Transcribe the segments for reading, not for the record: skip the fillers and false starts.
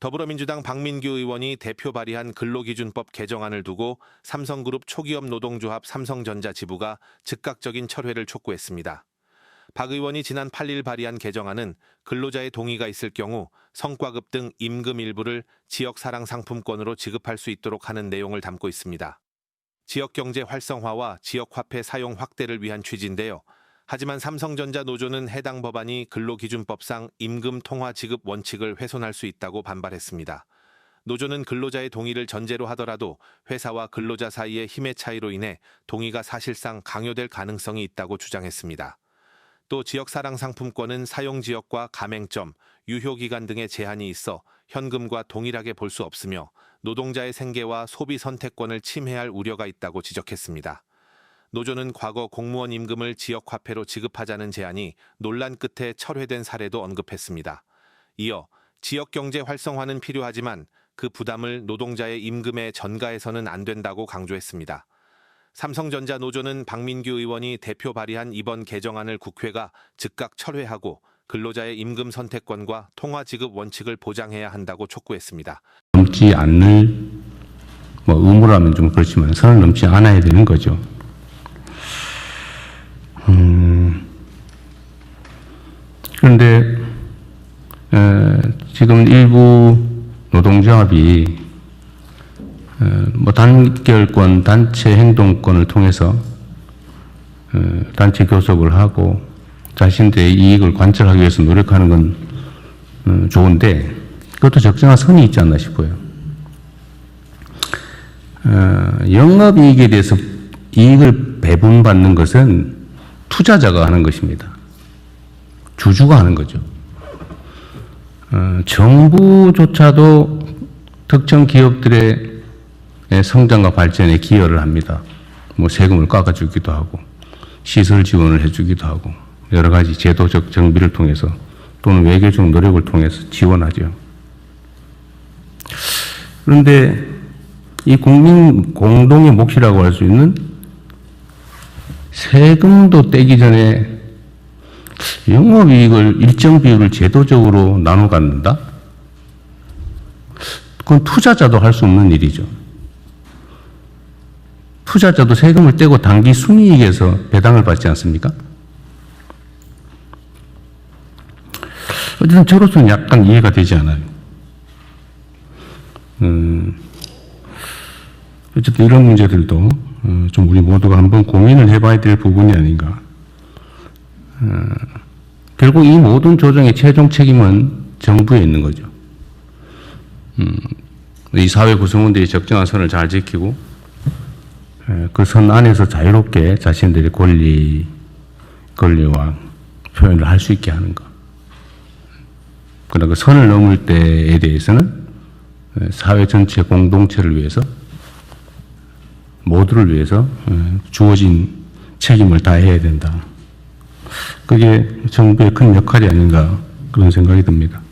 더불어민주당 박민규 의원이 대표 발의한 근로기준법 개정안을 두고 삼성그룹 초기업 노동조합 삼성전자 지부가 즉각적인 철회를 촉구했습니다. 박 의원이 지난 8일 발의한 개정안은 근로자의 동의가 있을 경우 성과급 등 임금 일부를 지역사랑 상품권으로 지급할 수 있도록 하는 내용을 담고 있습니다. 지역경제 활성화와 지역화폐 사용 확대를 위한 취지인데요. 하지만 삼성전자 노조는 해당 법안이 근로기준법상 임금 통화 지급 원칙을 훼손할 수 있다고 반발했습니다. 노조는 근로자의 동의를 전제로 하더라도 회사와 근로자 사이의 힘의 차이로 인해 동의가 사실상 강요될 가능성이 있다고 주장했습니다. 또 지역사랑 상품권은 사용지역과 가맹점, 유효기간 등의 제한이 있어 현금과 동일하게 볼 수 없으며 노동자의 생계와 소비 선택권을 침해할 우려가 있다고 지적했습니다. 노조는 과거 공무원 임금을 지역화폐로 지급하자는 제안이 논란 끝에 철회된 사례도 언급했습니다. 이어 지역경제 활성화는 필요하지만 그 부담을 노동자의 임금에 전가해서는 안 된다고 강조했습니다. 삼성전자 노조는 박민규 의원이 대표 발의한 이번 개정안을 국회가 즉각 철회하고 근로자의 임금 선택권과 통화 지급 원칙을 보장해야 한다고 촉구했습니다. 넘지 않을 의무라면 좀 그렇지만 선을 넘지 않아야 되는 거죠. 그런데 지금 일부 노동조합이 단결권, 단체 행동권을 통해서 단체 교섭을 하고 자신들의 이익을 관철하기 위해서 노력하는 건 좋은데 그것도 적정한 선이 있지 않나 싶어요. 영업이익에 대해서 이익을 배분받는 것은 투자자가 하는 것입니다. 주주가 하는 거죠. 정부조차도 특정 기업들의 성장과 발전에 기여를 합니다. 세금을 깎아주기도 하고 시설 지원을 해주기도 하고 여러 가지 제도적 정비를 통해서 또는 외교적 노력을 통해서 지원하죠. 그런데 이 국민 공동의 몫이라고 할 수 있는 세금도 떼기 전에 영업이익을 일정 비율을 제도적으로 나눠 갖는다? 그건 투자자도 할 수 없는 일이죠. 투자자도 세금을 떼고 당기 순이익에서 배당을 받지 않습니까? 어쨌든 저로서는 약간 이해가 되지 않아요. 어쨌든 이런 문제들도 좀 우리 모두가 한번 고민을 해봐야 될 부분이 아닌가. 결국 이 모든 조정의 최종 책임은 정부에 있는 거죠. 이 사회 구성원들이 적정한 선을 잘 지키고 그 선 안에서 자유롭게 자신들의 권리와 표현을 할 수 있게 하는 것. 그러나 그 선을 넘을 때에 대해서는 사회 전체 공동체를 위해서 모두를 위해서 주어진 책임을 다해야 된다. 그게 정부의 큰 역할이 아닌가 그런 생각이 듭니다.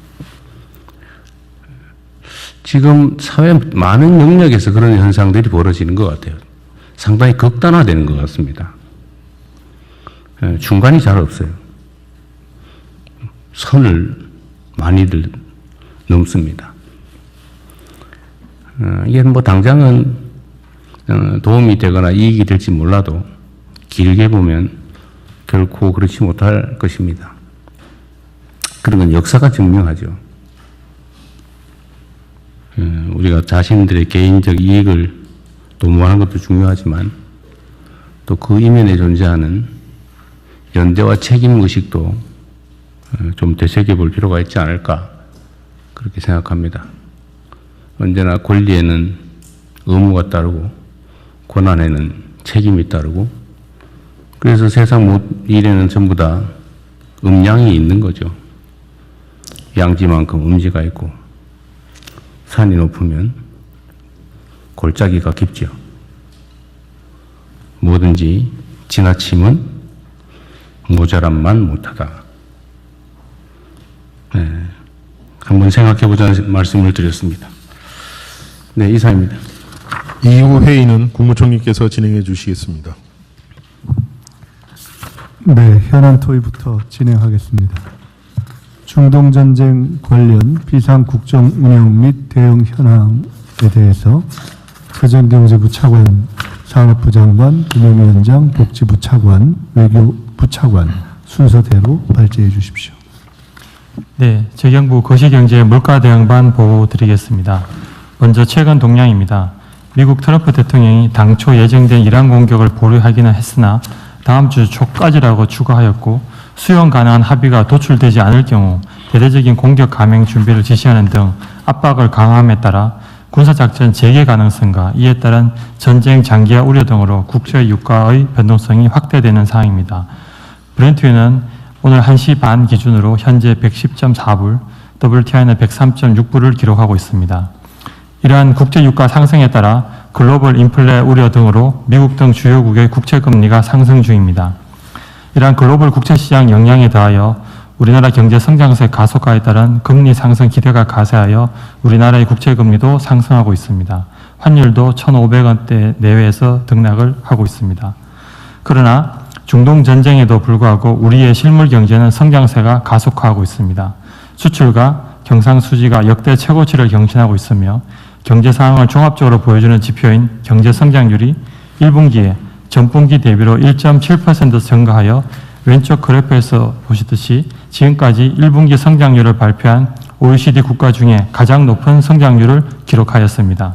지금 사회 많은 영역에서 그런 현상들이 벌어지는 것 같아요. 상당히 극단화되는 것 같습니다. 중간이 잘 없어요. 선을 많이들 넘습니다. 이게 당장은 도움이 되거나 이익이 될지 몰라도 길게 보면 결코 그렇지 못할 것입니다. 그런 건 역사가 증명하죠. 우리가 자신들의 개인적 이익을 도모하는 것도 중요하지만 또 그 이면에 존재하는 연대와 책임의식도 좀 되새겨볼 필요가 있지 않을까 그렇게 생각합니다. 언제나 권리에는 의무가 따르고 권한에는 책임이 따르고 그래서 세상 일에는 전부 다 음양이 있는 거죠. 양지만큼 음지가 있고 산이 높으면 골짜기가 깊죠. 뭐든지 지나침은 모자람만 못하다. 한번 생각해보자는 말씀을 드렸습니다. 네, 이상입니다. 이후 회의는 국무총리께서 진행해 주시겠습니다. 네, 현안 토의부터 진행하겠습니다. 중동전쟁 관련 비상국정 운영 및 대응 현황에 대해서 서전경제부 차관, 산업부 장관, 금융위원장, 복지부 차관, 외교부 차관 순서대로 발제해 주십시오. 네, 재경부 거시경제 물가 대응반 보고 드리겠습니다. 먼저 최근 동향입니다. 미국 트럼프 대통령이 당초 예정된 이란 공격을 보류하기는 했으나 다음 주 초까지라고 추가하였고 수용 가능한 합의가 도출되지 않을 경우 대대적인 공격 감행 준비를 지시하는 등 압박을 강화함에 따라 군사작전 재개 가능성과 이에 따른 전쟁 장기화 우려 등으로 국제 유가의 변동성이 확대되는 상황입니다. 브렌트유는 오늘 1시 반 기준으로 현재 110.4불, WTI는 103.6불을 기록하고 있습니다. 이러한 국제 유가 상승에 따라 글로벌 인플레 우려 등으로 미국 등 주요국의 국채금리가 상승 중입니다. 이러한 글로벌 국채시장 영향에 더하여 우리나라 경제 성장세 가속화에 따른 금리 상승 기대가 가세하여 우리나라의 국채금리도 상승하고 있습니다. 환율도 1,500원대 내외에서 등락을 하고 있습니다. 그러나 중동 전쟁에도 불구하고 우리의 실물 경제는 성장세가 가속화하고 있습니다. 수출과 경상수지가 역대 최고치를 경신하고 있으며 경제 상황을 종합적으로 보여주는 지표인 경제 성장률이 1분기에 전분기 대비로 1.7% 증가하여 왼쪽 그래프에서 보시듯이 지금까지 1분기 성장률을 발표한 OECD 국가 중에 가장 높은 성장률을 기록하였습니다.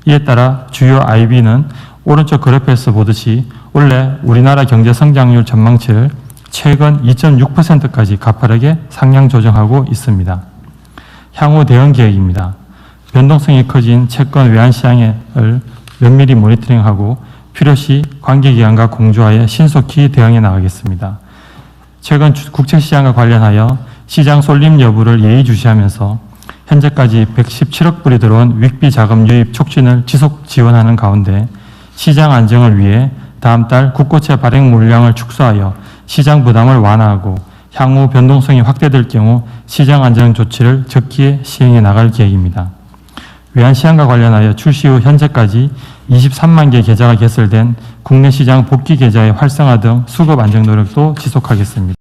이에 따라 주요 IB는 오른쪽 그래프에서 보듯이 원래 우리나라 경제 성장률 전망치를 최근 2.6%까지 가파르게 상향 조정하고 있습니다. 향후 대응 계획입니다. 변동성이 커진 채권 외환시장을 면밀히 모니터링하고 필요시 관계기관과 공조하여 신속히 대응해 나가겠습니다. 최근 국채시장과 관련하여 시장 쏠림 여부를 예의주시하면서 현재까지 117억 불이 들어온 윅비 자금 유입 촉진을 지속 지원하는 가운데 시장 안정을 위해 다음 달 국고채 발행 물량을 축소하여 시장 부담을 완화하고 향후 변동성이 확대될 경우 시장 안정 조치를 적기에 시행해 나갈 계획입니다. 외환시장과 관련하여 출시 후 현재까지 23만 개 계좌가 개설된 국내 시장 복귀 계좌의 활성화 등 수급 안정 노력도 지속하겠습니다.